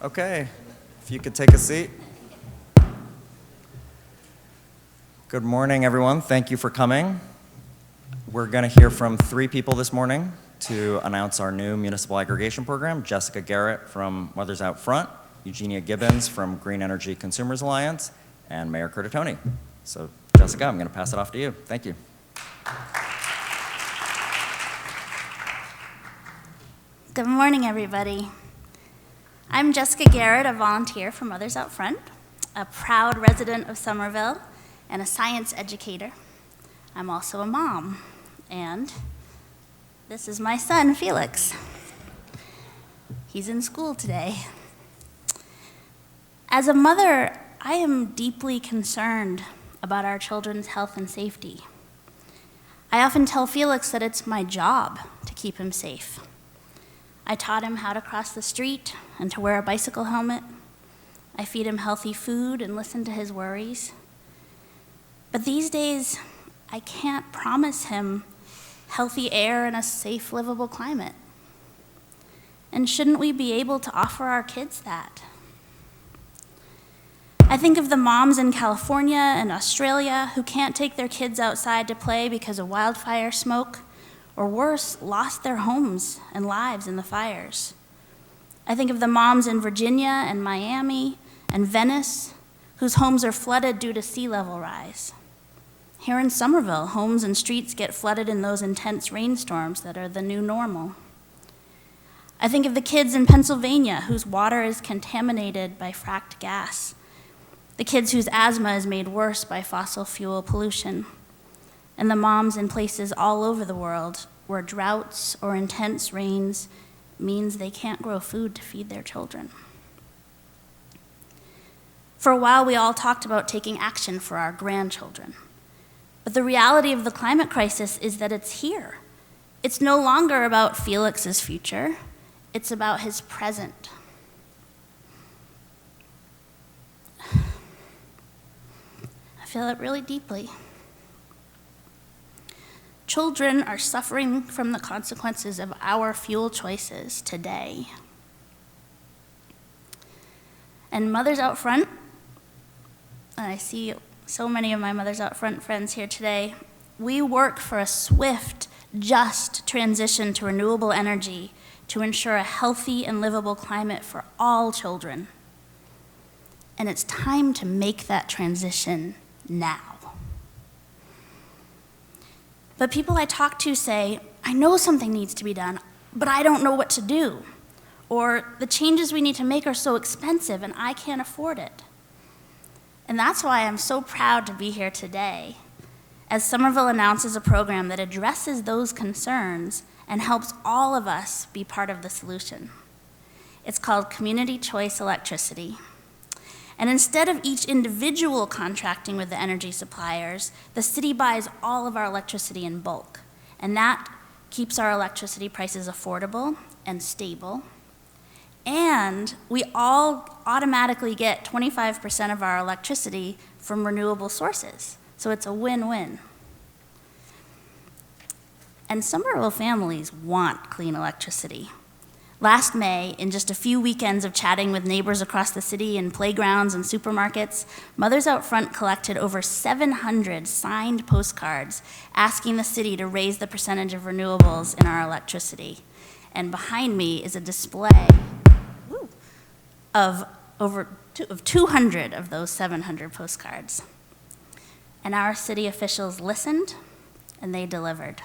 Okay, if you could take a seat. Good morning, everyone. Thank you for coming. We're going to hear from 3 people this morning to announce our new municipal aggregation program: Jessica Garrett from Mothers Out Front, Eugenia Gibbons from Green Energy Consumers Alliance, and Mayor Curtatone. So, Jessica, I'm going to pass it off to you. Thank you. Good morning, everybody. I'm Jessica Garrett, a volunteer for Mothers Out Front, a proud resident of Somerville, and a science educator. I'm also a mom, and this is my son, Felix. He's in school today. As a mother, I am deeply concerned about our children's health and safety. I often tell Felix that it's my job to keep him safe. I taught him how to cross the street and to wear a bicycle helmet. I feed him healthy food and listen to his worries. But these days, I can't promise him healthy air and a safe, livable climate. And shouldn't we be able to offer our kids that? I think of the moms in California and Australia who can't take their kids outside to play because of wildfire smoke, or worse, lost their homes and lives in the fires. I think of the moms in Virginia and Miami and Venice whose homes are flooded due to sea level rise. Here in Somerville, homes and streets get flooded in those intense rainstorms that are the new normal. I think of the kids in Pennsylvania whose water is contaminated by fracked gas, the kids whose asthma is made worse by fossil fuel pollution, and the moms in places all over the world where droughts or intense rains means they can't grow food to feed their children. For a while, we all talked about taking action for our grandchildren. But the reality of the climate crisis is that it's here. It's no longer about Felix's future, it's about his present. I feel it really deeply. Children are suffering from the consequences of our fuel choices today. And Mothers Out Front, and I see so many of my Mothers Out Front friends here today, we work for a swift, just transition to renewable energy to ensure a healthy and livable climate for all children. And it's time to make that transition now. But people I talk to say, I know something needs to be done, but I don't know what to do. Or the changes we need to make are so expensive and I can't afford it. And that's why I'm so proud to be here today, as Somerville announces a program that addresses those concerns and helps all of us be part of the solution. It's called Community Choice Electricity. And instead of each individual contracting with the energy suppliers, the city buys all of our electricity in bulk. And that keeps our electricity prices affordable and stable. And we all automatically get 25% of our electricity from renewable sources. So it's a win-win. And Somerville families want clean electricity. Last May, in just a few weekends of chatting with neighbors across the city in playgrounds and supermarkets, Mothers Out Front collected over 700 signed postcards asking the city to raise the percentage of renewables in our electricity. And behind me is a display of 200 of those 700 postcards. And our city officials listened, and they delivered.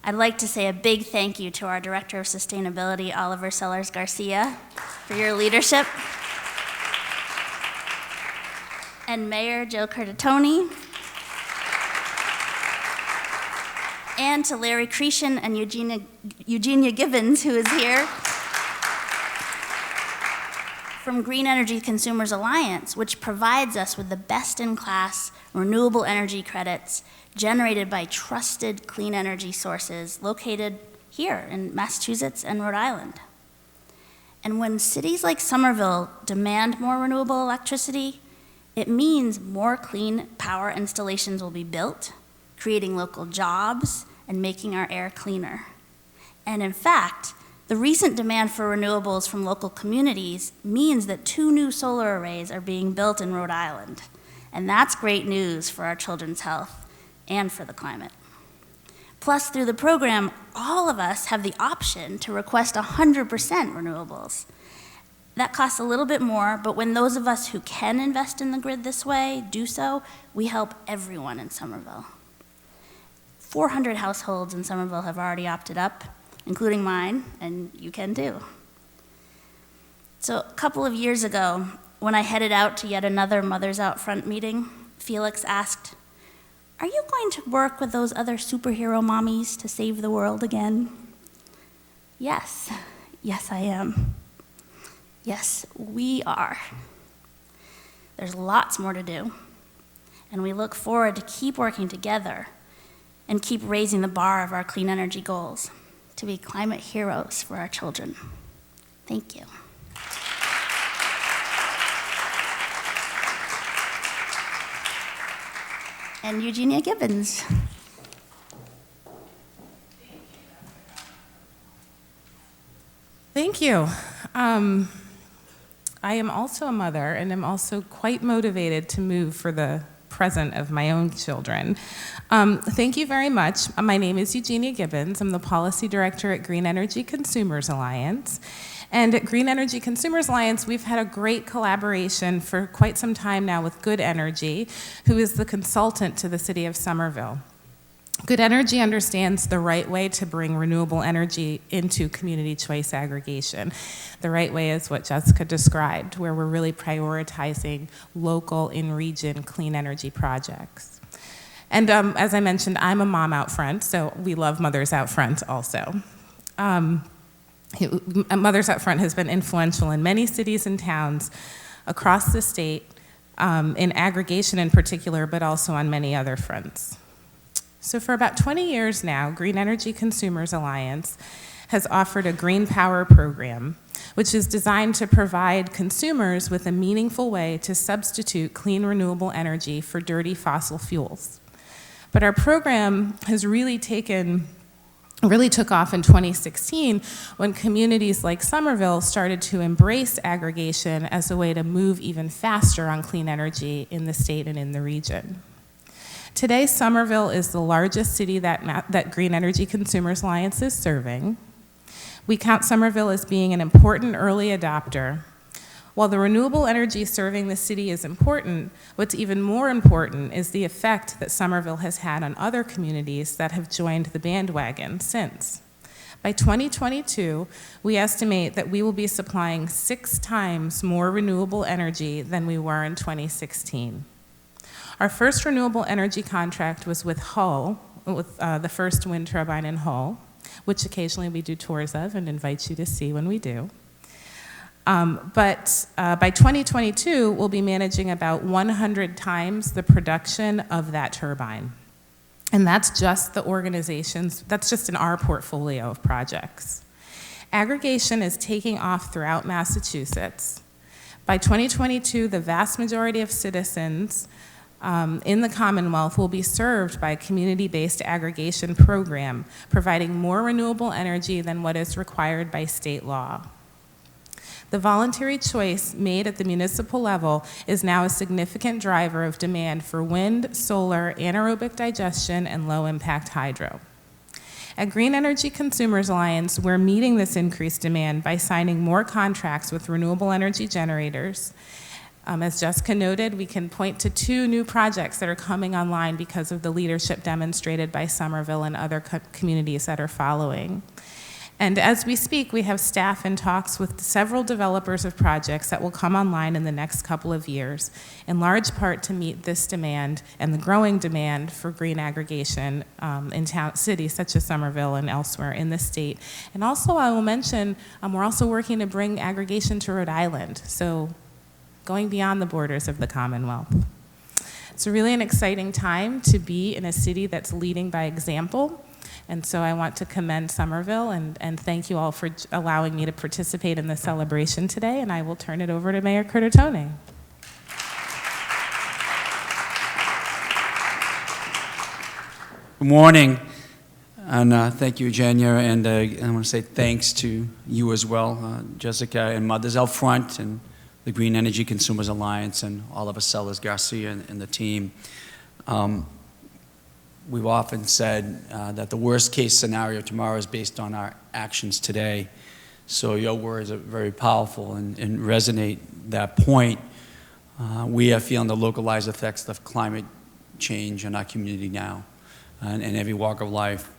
I'd like to say a big thank you to our Director of Sustainability, Oliver Sellers Garcia, for your leadership, and Mayor Joe Curtatone, and to Larry Cretion and Eugenia Gibbons, who is here, from Green Energy Consumers Alliance, which provides us with the best-in-class renewable energy credits generated by trusted clean energy sources located here in Massachusetts and Rhode Island. And when cities like Somerville demand more renewable electricity, it means more clean power installations will be built, creating local jobs and making our air cleaner. And in fact, The recent demand for renewables from local communities means that 2 new solar arrays are being built in Rhode Island, and that's great news for our children's health and for the climate. Plus, through the program, all of us have the option to request 100% renewables. That costs a little bit more, but when those of us who can invest in the grid this way do so, we help everyone in Somerville. 400 households in Somerville have already opted up, including mine, and you can too. So a couple of years ago, when I headed out to yet another Mothers Out Front meeting, Felix asked, "Are you going to work with those other superhero mommies to save the world again?" Yes, I am. Yes, we are. There's lots more to do, and we look forward to keep working together and keep raising the bar of our clean energy goals to be climate heroes for our children. Thank you. And Eugenia Gibbons. Thank you. I am also a mother and am also quite motivated to move for the present of my own children. Thank you very much. My name is Eugenia Gibbons. I'm the Policy Director at Green Energy Consumers Alliance. And at Green Energy Consumers Alliance, we've had a great collaboration for quite some time now with Good Energy, who is the consultant to the City of Somerville. Good Energy understands the right way to bring renewable energy into community choice aggregation. The right way is what Jessica described, where we're really prioritizing local, in-region clean energy projects. And as I mentioned, I'm a mom out front, so we love Mothers Out Front also. Mothers Out Front has been influential in many cities and towns across the state, in aggregation in particular, but also on many other fronts. So for about 20 years now, Green Energy Consumers Alliance has offered a green power program, which is designed to provide consumers with a meaningful way to substitute clean renewable energy for dirty fossil fuels. But our program has really took off in 2016 when communities like Somerville started to embrace aggregation as a way to move even faster on clean energy in the state and in the region. Today, Somerville is the largest city that Green Energy Consumers Alliance is serving. We count Somerville as being an important early adopter. While the renewable energy serving the city is important, what's even more important is the effect that Somerville has had on other communities that have joined the bandwagon since. By 2022, we estimate that we will be supplying 6 times more renewable energy than we were in 2016. Our first renewable energy contract was with Hull, with the first wind turbine in Hull, which occasionally we do tours of and invite you to see when we do. But by 2022, we'll be managing about 100 times the production of that turbine. And that's just the organizations, that's just in our portfolio of projects. Aggregation is taking off throughout Massachusetts. By 2022, the vast majority of citizens in the Commonwealth will be served by a community-based aggregation program, providing more renewable energy than what is required by state law. The voluntary choice made at the municipal level is now a significant driver of demand for wind, solar, anaerobic digestion, and low-impact hydro. At Green Energy Consumers Alliance, we're meeting this increased demand by signing more contracts with renewable energy generators. As Jessica noted, we can point to 2 new projects that are coming online because of the leadership demonstrated by Somerville and other communities that are following. And as we speak, we have staff in talks with several developers of projects that will come online in the next couple of years, in large part to meet this demand and the growing demand for green aggregation in cities such as Somerville and elsewhere in the state. And also, I will mention, we're also working to bring aggregation to Rhode Island, so going beyond the borders of the Commonwealth. It's really an exciting time to be in a city that's leading by example. And so I want to commend Somerville and thank you all for allowing me to participate in the celebration today, and I will turn it over to Mayor Curtatone. Good morning. And thank you, Eugenia, and I want to say thanks to you as well, Jessica, and Mothers Out Front, and the Green Energy Consumers Alliance, and Oliver Sellers Garcia and the team. We've often said that the worst case scenario tomorrow is based on our actions today. So your words are very powerful and resonate that point. We are feeling the localized effects of climate change in our community now, and in every walk of life.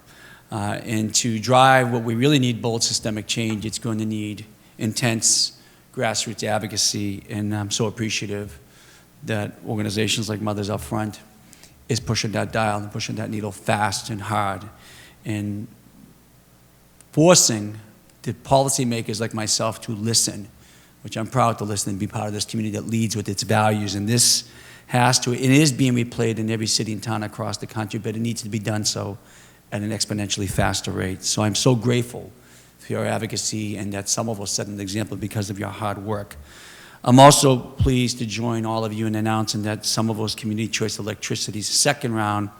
And to drive what we really need, bold systemic change, it's going to need intense grassroots advocacy, and I'm so appreciative that organizations like Mothers Up Front is pushing that dial and pushing that needle fast and hard, and forcing the policymakers like myself to listen, which I'm proud to listen and be part of this community that leads with its values. And this it is being replayed in every city and town across the country, but it needs to be done so at an exponentially faster rate. So I'm so grateful for your advocacy, and that some of us set an example because of your hard work. I'm also pleased to join all of you in announcing that Somerville's Community Choice Electricity's second round,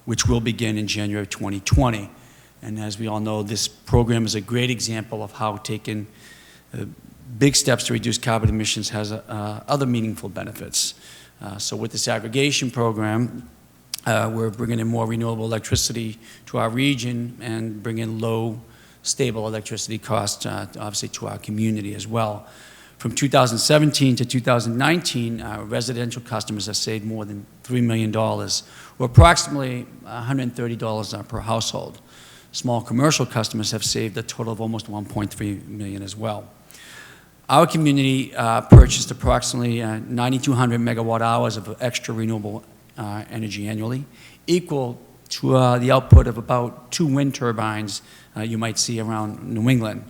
which will begin in January of 2020. And as we all know, this program is a great example of how taking big steps to reduce carbon emissions has other meaningful benefits. So with this aggregation program, we're bringing in more renewable electricity to our region and bringing low, stable electricity costs, obviously, to our community as well. From 2017 to 2019, residential customers have saved more than $3 million, or approximately $130 per household. Small commercial customers have saved a total of almost $1.3 million as well. Our community purchased approximately 9,200 megawatt hours of extra renewable energy annually, equal to the output of about 2 wind turbines you might see around New England.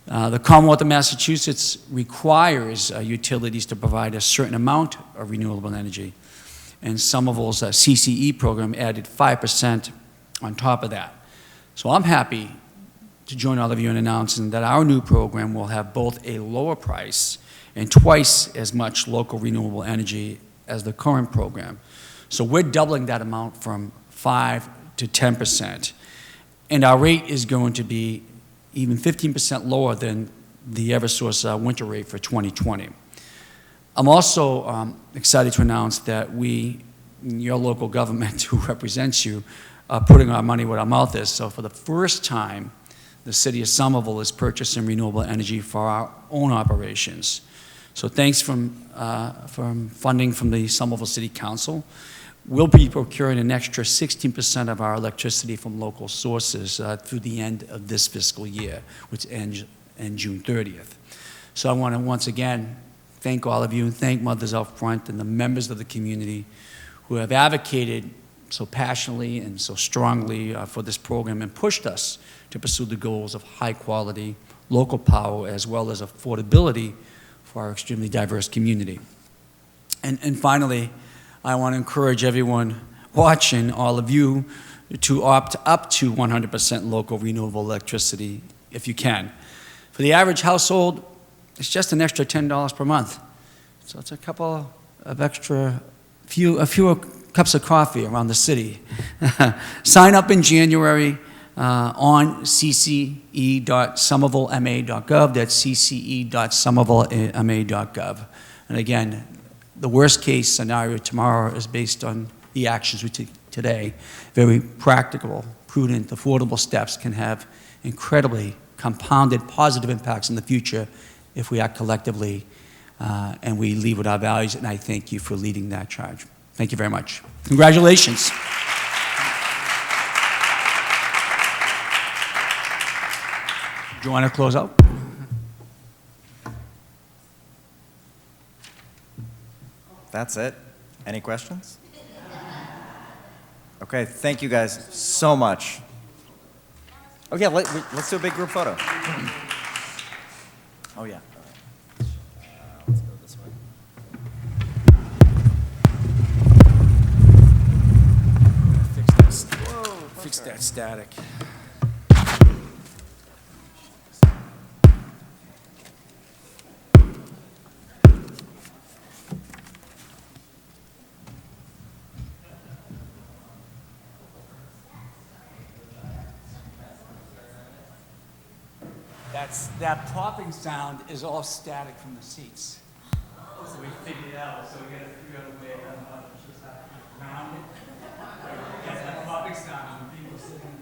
The Commonwealth of Massachusetts requires utilities to provide a certain amount of renewable energy, and Somerville's CCE program added 5% on top of that. So I'm happy to join all of you in announcing that our new program will have both a lower price and twice as much local renewable energy as the current program. So we're doubling that amount from 5 to 10%. And our rate is going to be even 15% lower than the Eversource winter rate for 2020. I'm also excited to announce that we, your local government who represents you, are putting our money where our mouth is. So for the first time, the city of Somerville is purchasing renewable energy for our own operations. So thanks from funding from the Somerville City Council. We'll be procuring an extra 16% of our electricity from local sources through the end of this fiscal year, which ends on June 30th. So I want to once again thank all of you and thank Mothers Out Front and the members of the community who have advocated so passionately and so strongly for this program and pushed us to pursue the goals of high quality, local power, as well as affordability for our extremely diverse community. And finally, I want to encourage everyone watching, all of you, to opt up to 100% local renewable electricity if you can. For the average household, it's just an extra $10 per month. So it's a couple of extra, a few cups of coffee around the city. Sign up in January on cce.somervillema.gov. That's cce.somervillema.gov. And again, the worst case scenario tomorrow is based on the actions we take today. Very practical, prudent, affordable steps can have incredibly compounded positive impacts in the future if we act collectively and we lead with our values. And I thank you for leading that charge. Thank you very much. Congratulations. Do you want to close out? That's it. Any questions? Okay, thank you guys so much. Oh yeah, let's do a big group photo. Oh yeah. Let's go this way. Fix that static. That popping sound is all static from the seats. So we figured it out. So we got to figure out a way to just around it. Get that popping sound when people sitting